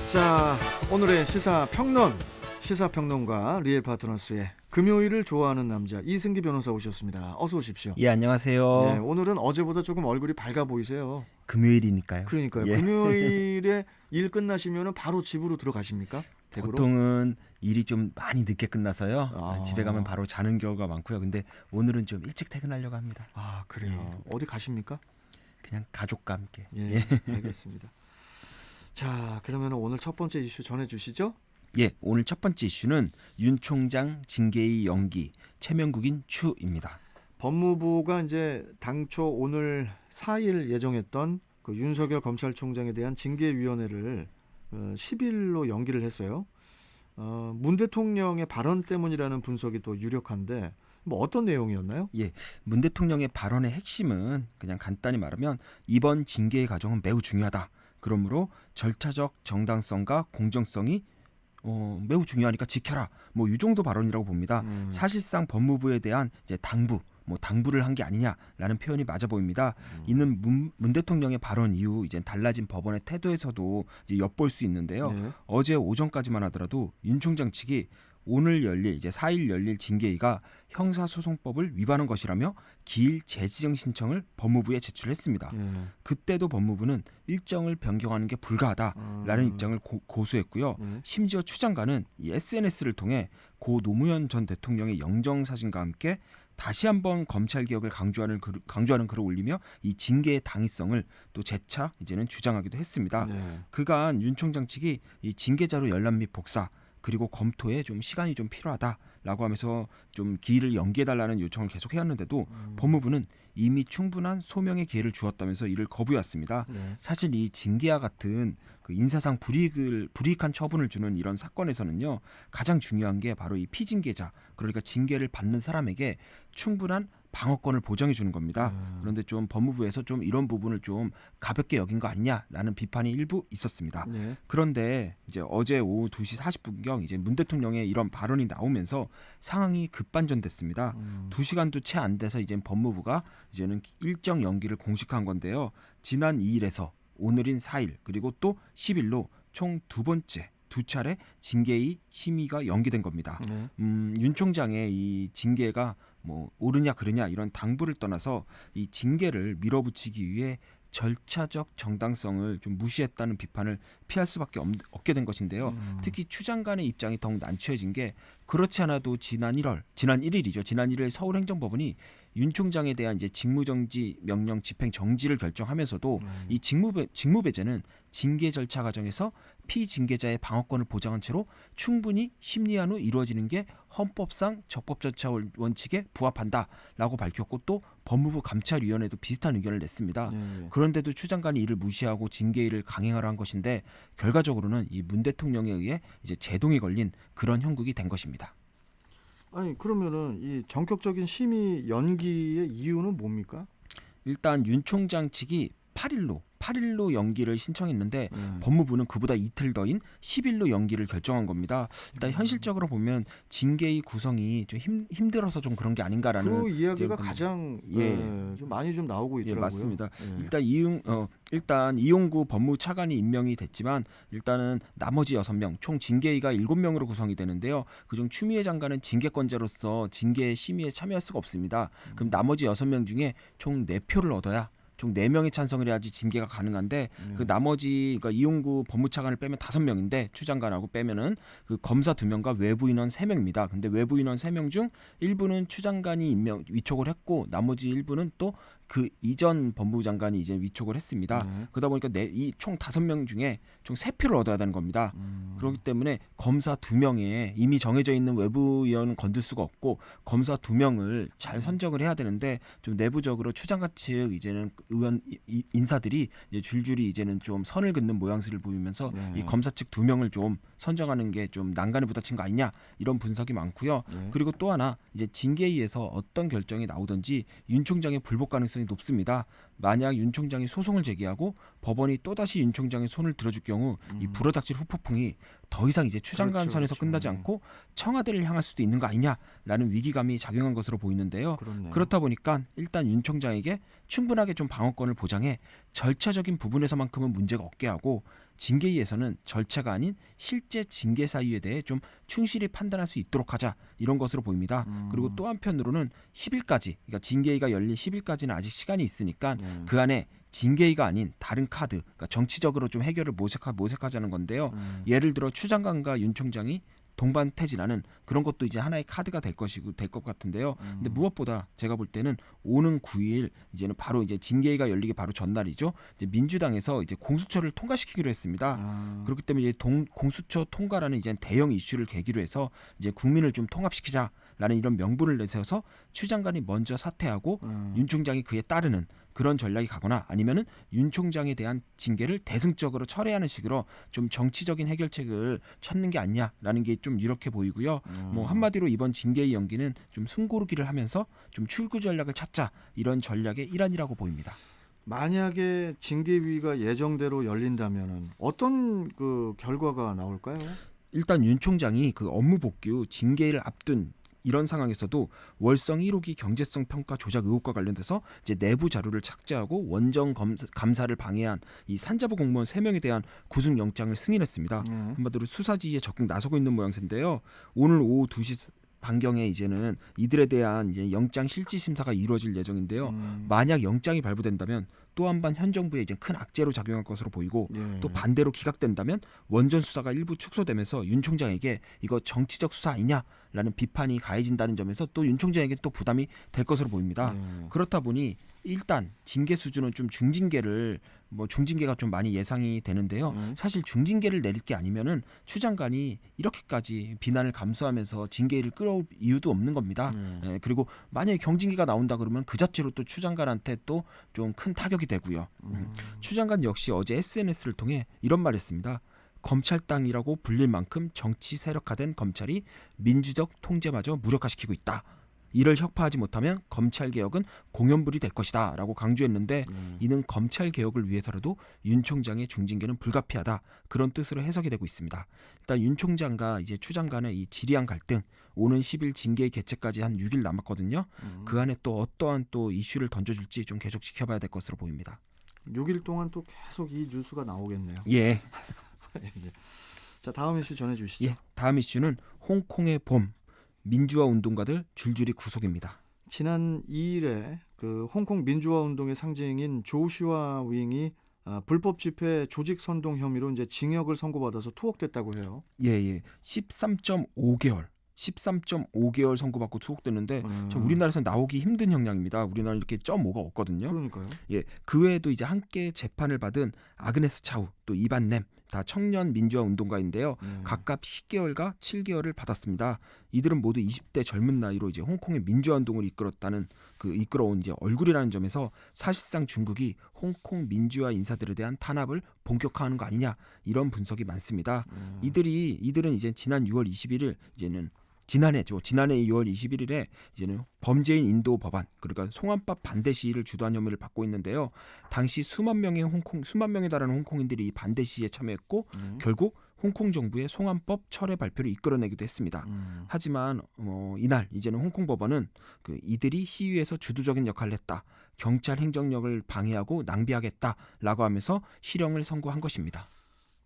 자, 오늘의 시사평론, 시사평론가 리엘 파트너스의 금요일을 좋아하는 남자 이승기 변호사 오셨습니다. 어서 오십시오. 예, 안녕하세요. 네, 오늘은 어제보다 조금 얼굴이 밝아 보이세요. 금요일이니까요. 그러니까요. 예. 금요일에 일 끝나시면 바로 집으로 들어가십니까? 댁으로? 보통은 일이 좀 많이 늦게 끝나서요. 아. 집에 가면 바로 자는 경우가 많고요. 근데 오늘은 좀 일찍 퇴근하려고 합니다. 아, 그래요. 어디 가십니까? 그냥 가족과 함께. 예, 알겠습니다. 자, 그러면 오늘 첫 번째 이슈 전해주시죠. 예, 오늘 첫 번째 이슈는 윤 총장 징계의 연기, 최명국인 추입니다. 법무부가 이제 당초 오늘 4일 예정했던 그 윤석열 검찰총장에 대한 징계위원회를 10일로 연기를 했어요. 문 대통령의 발언 때문이라는 분석이 또 유력한데 뭐 어떤 내용이었나요? 예, 문 대통령의 발언의 핵심은 그냥 간단히 말하면 이번 징계의 과정은 매우 중요하다. 그러므로 절차적 정당성과 공정성이 매우 중요하니까 지켜라. 뭐 이 정도 발언이라고 봅니다. 사실상 법무부에 대한 이제 당부를 한 게 아니냐라는 표현이 맞아 보입니다. 이는 문 대통령의 발언 이후 이제 달라진 법원의 태도에서도 이제 엿볼 수 있는데요. 네. 어제 오전까지만 하더라도 윤 총장 측이 오늘 열릴 이제 4일 열릴 징계위가 형사소송법을 위반한 것이라며 기일 재지정 신청을 법무부에 제출했습니다. 네. 그때도 법무부는 일정을 변경하는 게 불가하다라는 입장을 고수했고요. 심지어 추 장관은 이 SNS를 통해 고 노무현 전 대통령의 영정 사진과 함께 다시 한번 검찰 개혁을 강조하는 글을 올리며 이 징계의 당위성을 또 재차 이제는 주장하기도 했습니다. 네. 그간 윤 총장 측이 이 징계자료 열람 및 복사 그리고 검토에 좀 시간이 좀 필요하다라고 하면서 좀 기일을 연기해달라는 요청을 계속 해왔는데도 법무부는 이미 충분한 소명의 기회를 주었다면서 이를 거부해왔습니다. 네. 사실 이 징계와 같은 그 인사상 불이익한 처분을 주는 이런 사건에서는요, 가장 중요한 게 바로 이 피징계자, 그러니까 징계를 받는 사람에게 충분한 방어권을 보장해 주는 겁니다. 그런데 좀 법무부에서 좀 이런 부분을 좀 가볍게 여긴 거 아니냐라는 비판이 일부 있었습니다. 네. 그런데 이제 어제 오후 2시 40분경 이제 문 대통령의 이런 발언이 나오면서 상황이 급반전됐습니다. 2시간도 채 안 돼서 이제 법무부가 이제는 일정 연기를 공식화한 건데요. 지난 2일에서 오늘인 4일 그리고 또 10일로 총 두 차례 징계의 심의가 연기된 겁니다. 네. 윤 총장의 이 징계가 뭐 옳으냐 그르냐 이런 당부를 떠나서 이 징계를 밀어붙이기 위해 절차적 정당성을 좀 무시했다는 비판을 피할 수밖에 없게 된 것인데요. 특히 추 장관의 입장이 더욱 난처해진 게 그렇지 않아도 지난 1일 서울행정법원이 윤 총장에 대한 이제 직무정지 명령 집행 정지를 결정하면서도 이 직무배제는 징계 절차 과정에서 피징계자의 방어권을 보장한 채로 충분히 심리한 후 이루어지는 게 헌법상 적법절차 원칙에 부합한다라고 밝혔고 또 법무부 감찰위원회도 비슷한 의견을 냈습니다. 네. 그런데도 추 장관이 이를 무시하고 징계일을 강행하려 한 것인데 결과적으로는 이 문 대통령에 의해 이제 제동이 걸린 그런 형국이 된 것입니다. 아니 그러면은 이 전격적인 심의 연기의 이유는 뭡니까? 일단 윤 총장 측이 8일로 연기를 신청했는데 네. 법무부는 그보다 이틀 더인 10일로 연기를 결정한 겁니다. 일단 현실적으로 보면 징계의 구성이 좀 힘들어서 좀 그런 게 아닌가라는 그 이야기가 이제 가장 예. 좀 많이 좀 나오고 예, 있더라고요. 맞습니다. 예. 일단 이용구 법무차관이 임명이 됐지만 일단은 나머지 6명, 총 징계위가 7명으로 구성이 되는데요. 그중 추미애 장관은 징계권자로서 징계 심의에 참여할 수가 없습니다. 그럼 나머지 6명 중에 총 4표를 얻어야 총 4명의 찬성을 해야지 징계가 가능한데 그 나머지 그러니까 이용구 법무차관을 빼면 5명인데 추 장관하고 빼면은 그 검사 2명과 외부 인원 3명입니다. 근데 외부 인원 3명 중 일부는 추 장관이 위촉을 했고 나머지 일부는 또 그 이전 법무부 장관이 이제 위촉을 했습니다. 그러다 보니까 이 총 5명 중에 총 3표를 얻어야 되는 겁니다. 그렇기 때문에 검사 2명에 이미 정해져 있는 외부 위원은 건들 수가 없고 검사 2명을 잘 선정을 해야 되는데 좀 내부적으로 추 장관 측 이제는 의원 인사들이 이제 줄줄이 이제는 좀 선을 긋는 모양새를 보이면서 이 검사 측 2명을 좀 선정하는 게 좀 난간에 부딪힌 거 아니냐 이런 분석이 많고요. 그리고 또 하나 이제 징계위에서 어떤 결정이 나오든지 윤 총장의 불복 가능성이 높습니다. 만약 윤 총장이 소송을 제기하고 법원이 또다시 윤 총장의 손을 들어줄 경우 이 불어닥칠 후폭풍이 더 이상 이제 추 장관 그렇죠, 선에서 그렇죠. 끝나지 않고 청와대를 향할 수도 있는 거 아니냐라는 위기감이 작용한 것으로 보이는데요. 그렇네요. 그렇다 보니까 일단 윤 총장에게 충분하게 좀 방어권을 보장해 절차적인 부분에서만큼은 문제가 없게 하고 징계위에서는 절차가 아닌 실제 징계 사유에 대해 좀 충실히 판단할 수 있도록 하자 이런 것으로 보입니다. 그리고 또 한편으로는 10일까지 그러니까 징계위가 열린 10일까지는 아직 시간이 있으니까 그 안에 징계위가 아닌 다른 카드, 그러니까 정치적으로 좀 해결을 모색하자는 건데요. 예를 들어 추 장관과 윤 총장이 동반 퇴진하는 그런 것도 이제 하나의 카드가 될 것 같은데요. 근데 무엇보다 제가 볼 때는 오는 9일 이제는 바로 이제 징계위가 열리기 바로 전날이죠. 이제 민주당에서 이제 공수처를 통과시키기로 했습니다. 그렇기 때문에 이제 공수처 통과라는 이제 대형 이슈를 계기로 해서 이제 국민을 좀 통합시키자라는 이런 명분을 내세워서 추 장관이 먼저 사퇴하고 윤 총장이 그에 따르는 그런 전략이 가거나 아니면은 윤 총장에 대한 징계를 대승적으로 철회하는 식으로 좀 정치적인 해결책을 찾는 게 아니냐라는 게 좀 이렇게 보이고요. 뭐 한마디로 이번 징계의 연기는 좀 숨고르기를 하면서 좀 출구 전략을 찾자 이런 전략의 일환이라고 보입니다. 만약에 징계위가 예정대로 열린다면은 어떤 그 결과가 나올까요? 일단 윤 총장이 그 업무 복귀 징계를 앞둔 이런 상황에서도 월성 1호기 경제성 평가 조작 의혹과 관련돼서 이제 내부 자료를 착제하고 원정 감사를 방해한 이 산자부 공무원 3명에 대한 구속 영장을 승인했습니다. 한마디로 수사 지휘에 적극 나서고 있는 모양새인데요. 오늘 오후 2시 반경에 이제는 이들에 대한 이제 영장 실질 심사가 이루어질 예정인데요. 만약 영장이 발부된다면 또 한 번 현 정부에 이제 큰 악재로 작용할 것으로 보이고 또 반대로 기각된다면 원전 수사가 일부 축소되면서 윤 총장에게 이거 정치적 수사 아니냐라는 비판이 가해진다는 점에서 또 윤 총장에게 또 부담이 될 것으로 보입니다. 그렇다 보니 일단 징계 수준은 좀 중징계가 좀 많이 예상이 되는데요. 사실 중징계를 내릴 게 아니면은 추 장관이 이렇게까지 비난을 감수하면서 징계를 끌어올 이유도 없는 겁니다. 그리고 만약에 경징계가 나온다 그러면 그 자체로 또 추 장관한테 또 좀 큰 타격이 되고요. 추 장관 역시 어제 SNS를 통해 이런 말했습니다. 검찰당이라고 불릴 만큼 정치 세력화된 검찰이 민주적 통제마저 무력화시키고 있다. 이를 혁파하지 못하면 검찰개혁은 공연불이 될 것이다 라고 강조했는데 이는 검찰개혁을 위해서라도 윤 총장의 중징계는 불가피하다 그런 뜻으로 해석이 되고 있습니다. 일단 윤 총장과 이제 추 장관의 이 지리한 갈등 오는 10일 징계 개최까지 한 6일 남았거든요. 그 안에 또 어떠한 또 이슈를 던져줄지 좀 계속 지켜봐야 될 것으로 보입니다. 6일 동안 또 계속 이 뉴스가 나오겠네요. 예. 자, 다음 이슈 전해주시죠. 예. 다음 이슈는 홍콩의 봄. 민주화 운동가들 줄줄이 구속입니다. 지난 2일에 그 홍콩 민주화 운동의 상징인 조슈아 윙이 불법 집회 조직 선동 혐의로 이제 징역을 선고받아서 투옥됐다고 해요. 예. 13.5개월 선고받고 투옥됐는데 참 우리나라에서 나오기 힘든 형량입니다. 우리나라 이렇게 0.5가 없거든요. 그러니까요. 예, 그 외에도 이제 함께 재판을 받은 아그네스 차우 또 이반 램 다 청년 민주화 운동가인데요. 각각 10개월과 7개월을 받았습니다. 이들은 모두 20대 젊은 나이로 이제 홍콩의 민주화 운동을 이끌어온 이제 얼굴이라는 점에서 사실상 중국이 홍콩 민주화 인사들에 대한 탄압을 본격화하는 거 아니냐 이런 분석이 많습니다. 이들은 이제 지난 6월 21일 지난해 6월 21일에 이제는 범죄인 인도 법안 그러니까 송환법 반대 시위를 주도한 혐의를 받고 있는데요. 당시 수만 명에 달하는 홍콩인들이 이 반대 시위에 참여했고 결국 홍콩 정부의 송환법 철회 발표를 이끌어내기도 했습니다. 하지만 이날 이제는 홍콩 법원은 이들이 시위에서 주도적인 역할을 했다. 경찰 행정력을 방해하고 낭비하겠다라고 하면서 실형을 선고한 것입니다.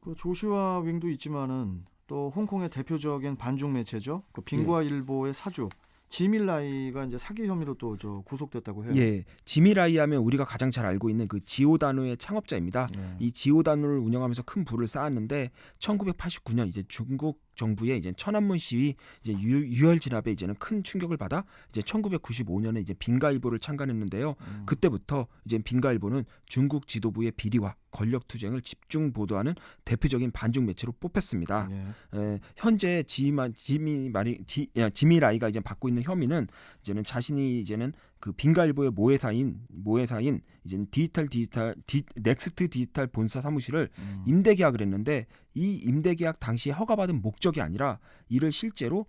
그 조슈아 윙도 있지만은 또 홍콩의 대표적인 반중 매체죠. 그 빙과일보의 사주 지밀라이가 이제 사기 혐의로 또 구속됐다고 해요. 예, 지밀라이 하면 우리가 가장 잘 알고 있는 그 지오다노의 창업자입니다. 이 지오다노를 운영하면서 큰 부를 쌓았는데 1989년 이제 중국 정부의 이제 천안문 시위 이제 유혈 진압에 이제는 큰 충격을 받아 이제 1995년에 이제 빙가일보를 창간했는데요. 그때부터 이제 빙가일보는 중국 지도부의 비리와 권력 투쟁을 집중 보도하는 대표적인 반중 매체로 뽑혔습니다. 현재 지미라이가 이제 받고 있는 혐의는 이제는 자신이 이제는 그 빙가일보의 모회사인 이제 넥스트 디지털 본사 사무실을 임대 계약을 했는데 이 임대 계약 당시에 허가받은 목적이 아니라 이를 실제로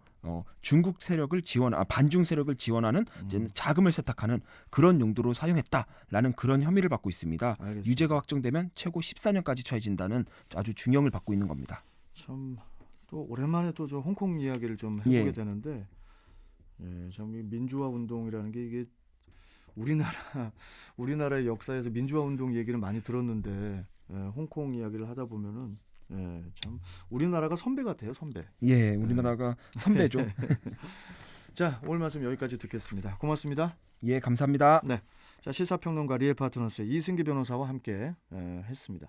중국 세력을 반중 세력을 지원하는 이제 자금을 세탁하는 그런 용도로 사용했다라는 그런 혐의를 받고 있습니다. 알겠습니다. 유죄가 확정되면 최고 14년까지 처해진다는 아주 중형을 받고 있는 겁니다. 참 또 오랜만에 또 저 홍콩 이야기를 좀 해보게 되는데, 참 이 민주화 운동이라는 게 이게 우리나라의 역사에서 민주화 운동 얘기를 많이 들었는데 홍콩 이야기를 하다 보면은 참 우리나라가 선배 같아요, 선배. 예, 우리나라가 선배죠. 자, 오늘 말씀 여기까지 듣겠습니다. 고맙습니다. 예, 감사합니다. 네, 자 시사평론가 리엘 파트너스의 이승기 변호사와 함께 했습니다.